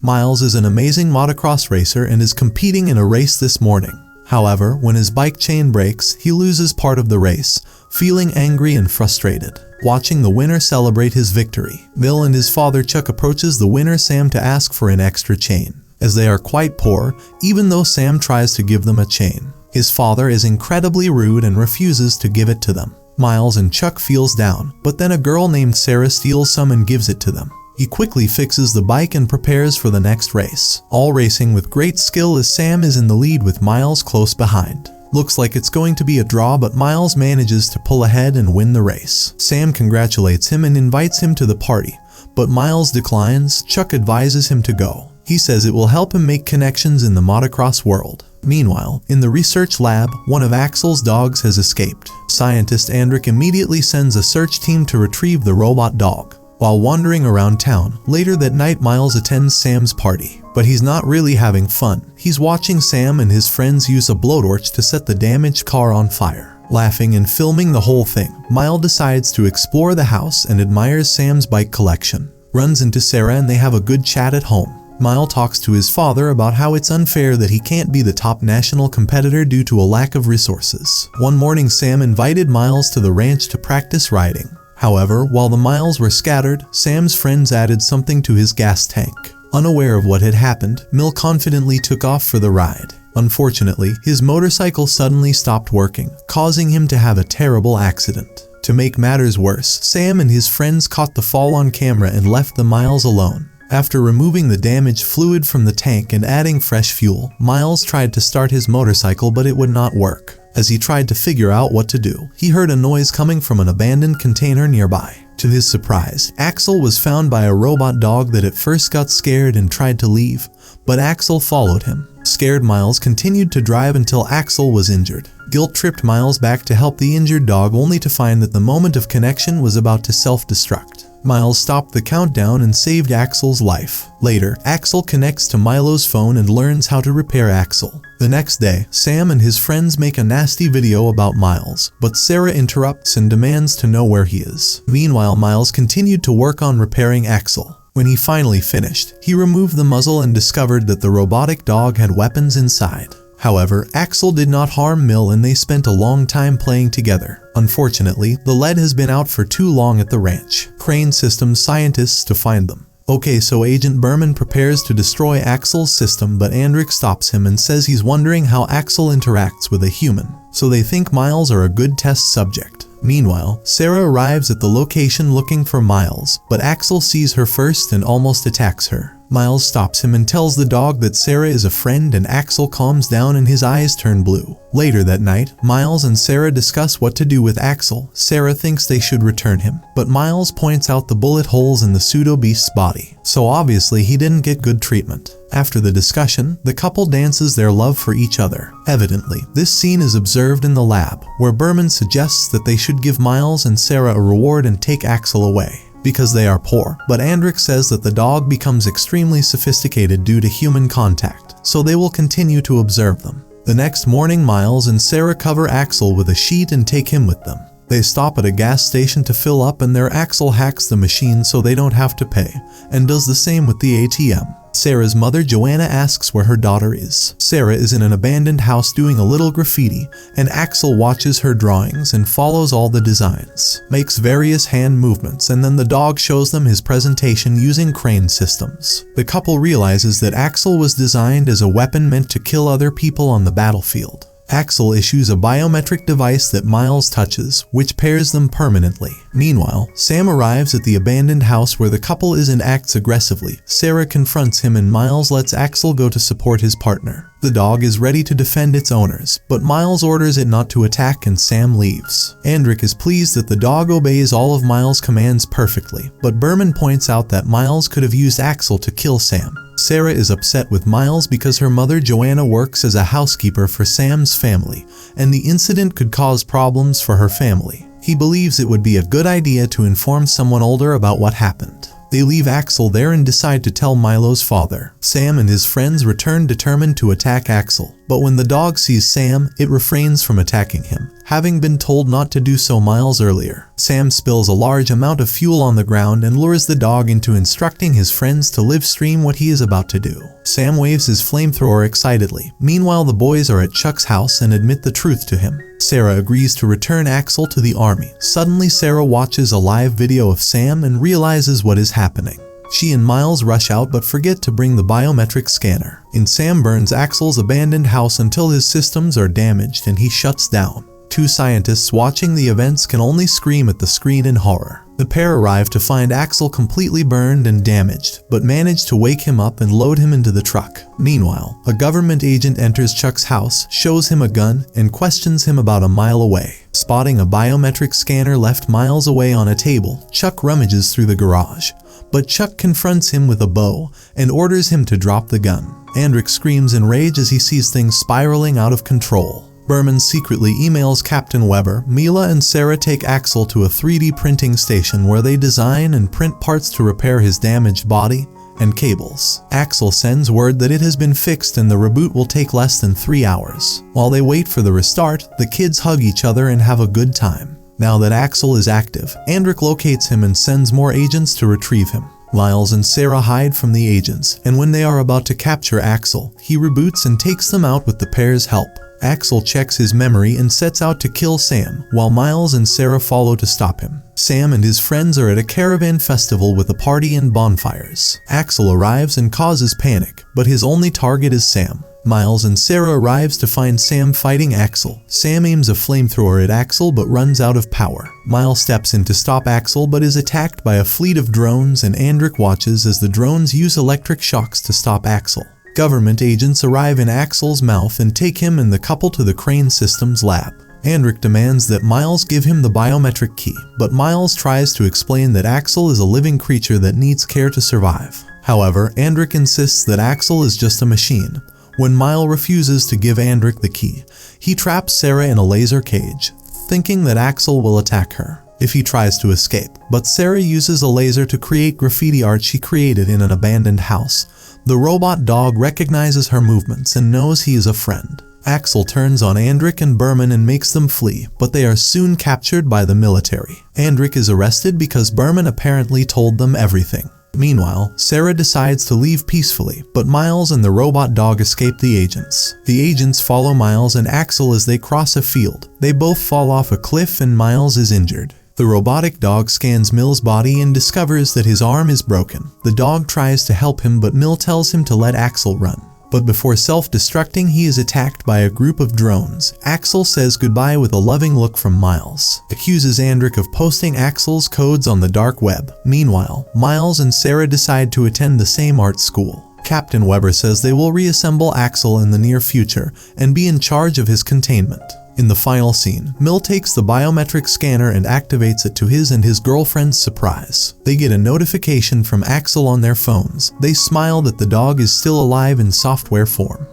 Miles is an amazing motocross racer and is competing in a race this morning. However, when his bike chain breaks, he loses part of the race, feeling angry and frustrated. Watching the winner celebrate his victory, Bill and his father Chuck approaches the winner Sam to ask for an extra chain, as they are quite poor, even though Sam tries to give them a chain. His father is incredibly rude and refuses to give it to them. Miles and Chuck feels down, but then a girl named Sarah steals some and gives it to them. He quickly fixes the bike and prepares for the next race, all racing with great skill as Sam is in the lead with Miles close behind. Looks like it's going to be a draw, but Miles manages to pull ahead and win the race. Sam congratulates him and invites him to the party, but Miles declines. Chuck advises him to go. He says it will help him make connections in the motocross world. Meanwhile, in the research lab, one of Axel's dogs has escaped. Scientist Andrik immediately sends a search team to retrieve the robot dog. While wandering around town, later that night Miles attends Sam's party. But he's not really having fun. He's watching Sam and his friends use a blowtorch to set the damaged car on fire. Laughing and filming the whole thing, Miles decides to explore the house and admires Sam's bike collection. Runs into Sarah and they have a good chat at home. Miles talks to his father about how it's unfair that he can't be the top national competitor due to a lack of resources. One morning Sam invited Miles to the ranch to practice riding. However, while the miles were scattered, Sam's friends added something to his gas tank. Unaware of what had happened, Mill confidently took off for the ride. Unfortunately, his motorcycle suddenly stopped working, causing him to have a terrible accident. To make matters worse, Sam and his friends caught the fall on camera and left the Miles alone. After removing the damaged fluid from the tank and adding fresh fuel, Miles tried to start his motorcycle, but it would not work. As he tried to figure out what to do, he heard a noise coming from an abandoned container nearby. To his surprise, Axel was found by a robot dog that at first got scared and tried to leave, but Axel followed him. Scared, Miles continued to drive until Axel was injured. Guilt tripped Miles back to help the injured dog, only to find that the moment of connection was about to self-destruct. Miles stopped the countdown and saved Axel's life. Later, Axel connects to Milo's phone and learns how to repair Axel. The next day, Sam and his friends make a nasty video about Miles, but Sarah interrupts and demands to know where he is. Meanwhile, Miles continued to work on repairing Axel. When he finally finished, he removed the muzzle and discovered that the robotic dog had weapons inside. However, Axel did not harm Mill and they spent a long time playing together. Unfortunately, the lead has been out for too long at the ranch. Crane systems scientists to find them. Okay, so Agent Berman prepares to destroy Axel's system, but Andrik stops him and says he's wondering how Axel interacts with a human, so they think Miles are a good test subject. Meanwhile, Sarah arrives at the location looking for Miles, but Axel sees her first and almost attacks her. Miles stops him and tells the dog that Sarah is a friend, and Axel calms down and his eyes turn blue. Later that night, Miles and Sarah discuss what to do with Axel. Sarah thinks they should return him, but Miles points out the bullet holes in the pseudo-beast's body, so obviously he didn't get good treatment. After the discussion, the couple dances their love for each other. Evidently, this scene is observed in the lab, where Berman suggests that they should give Miles and Sarah a reward and take Axel away, because they are poor, but Andrik says that the dog becomes extremely sophisticated due to human contact, so they will continue to observe them. The next morning, Miles and Sarah cover Axel with a sheet and take him with them. They stop at a gas station to fill up, and their Axel hacks the machine so they don't have to pay, and does the same with the ATM. Sarah's mother Joanna asks where her daughter is. Sarah is in an abandoned house doing a little graffiti, and Axel watches her drawings and follows all the designs, makes various hand movements, and then the dog shows them his presentation using crane systems. The couple realizes that Axel was designed as a weapon meant to kill other people on the battlefield. Axel issues a biometric device that Miles touches, which pairs them permanently. Meanwhile, Sam arrives at the abandoned house where the couple is and acts aggressively. Sarah confronts him and Miles lets Axel go to support his partner. The dog is ready to defend its owners, but Miles orders it not to attack and Sam leaves. Andrik is pleased that the dog obeys all of Miles' commands perfectly, but Berman points out that Miles could have used Axel to kill Sam. Sarah is upset with Miles because her mother Joanna works as a housekeeper for Sam's family, and the incident could cause problems for her family. He believes it would be a good idea to inform someone older about what happened. They leave Axel there and decide to tell Milo's father. Sam and his friends return determined to attack Axel. But when the dog sees Sam, it refrains from attacking him, having been told not to do so miles earlier. Sam spills a large amount of fuel on the ground and lures the dog into instructing his friends to live stream what he is about to do. Sam waves his flamethrower excitedly. Meanwhile, the boys are at Chuck's house and admit the truth to him. Sarah agrees to return Axel to the army. Suddenly, Sarah watches a live video of Sam and realizes what is happening. She and Miles rush out but forget to bring the biometric scanner. Sam burns Axel's abandoned house until his systems are damaged and he shuts down. Two scientists watching the events can only scream at the screen in horror. The pair arrive to find Axel completely burned and damaged, but manage to wake him up and load him into the truck. Meanwhile, a government agent enters Chuck's house, shows him a gun, and questions him about a mile away. Spotting a biometric scanner left miles away on a table, Chuck rummages through the garage. But Chuck confronts him with a bow and orders him to drop the gun. Andrick screams in rage as he sees things spiraling out of control. Berman secretly emails Captain Weber. Mila and Sarah take Axel to a 3D printing station where they design and print parts to repair his damaged body and cables. Axel sends word that it has been fixed and the reboot will take less than 3 hours. While they wait for the restart, the kids hug each other and have a good time. Now that Axel is active, Andrick locates him and sends more agents to retrieve him. Miles and Sarah hide from the agents, and when they are about to capture Axel, he reboots and takes them out with the pair's help. Axel checks his memory and sets out to kill Sam, while Miles and Sarah follow to stop him. Sam and his friends are at a caravan festival with a party and bonfires. Axel arrives and causes panic, but his only target is Sam. Miles and Sarah arrives to find Sam fighting Axel. Sam aims a flamethrower at Axel but runs out of power. Miles steps in to stop Axel but is attacked by a fleet of drones, and Andrick watches as the drones use electric shocks to stop Axel. Government agents arrive in Axel's mouth and take him and the couple to the Crane Systems lab. Andrick demands that Miles give him the biometric key, but Miles tries to explain that Axel is a living creature that needs care to survive. However, Andrick insists that Axel is just a machine. When Miles refuses to give Andrick the key, he traps Sarah in a laser cage, thinking that Axel will attack her if he tries to escape. But Sarah uses a laser to create graffiti art she created in an abandoned house. The robot dog recognizes her movements and knows he is a friend. Axel turns on Andrick and Berman and makes them flee, but they are soon captured by the military. Andrick is arrested because Berman apparently told them everything. Meanwhile, Sarah decides to leave peacefully, but Miles and the robot dog escape the agents. The agents follow Miles and Axel as they cross a field. They both fall off a cliff and Miles is injured. The robotic dog scans Mill's body and discovers that his arm is broken. The dog tries to help him, but Mill tells him to let Axel run. But before self-destructing, he is attacked by a group of drones. Axel says goodbye with a loving look from Miles, accuses Andrick of posting Axel's codes on the dark web. Meanwhile, Miles and Sarah decide to attend the same art school. Captain Weber says they will reassemble Axel in the near future and be in charge of his containment. In the final scene, Mill takes the biometric scanner and activates it to his and his girlfriend's surprise. They get a notification from Axel on their phones. They smile that the dog is still alive in software form.